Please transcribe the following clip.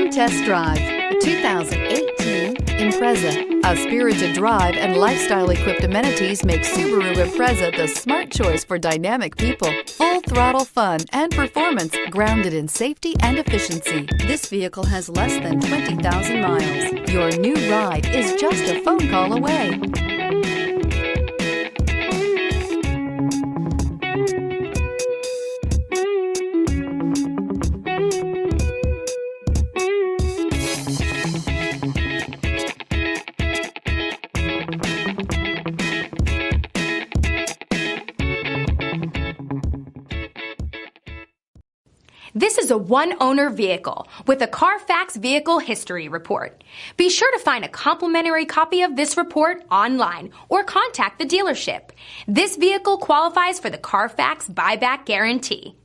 Come test drive the 2018 Impreza. A spirited drive and lifestyle-equipped amenities make Subaru Impreza the smart choice for dynamic people. Full throttle fun and performance grounded in safety and efficiency. This vehicle has less than 20,000 miles. Your new ride is just a phone call away. This is a one-owner vehicle with a Carfax Vehicle History Report. Be sure to find a complimentary copy of this report online or contact the dealership. This vehicle qualifies for the Carfax Buyback Guarantee.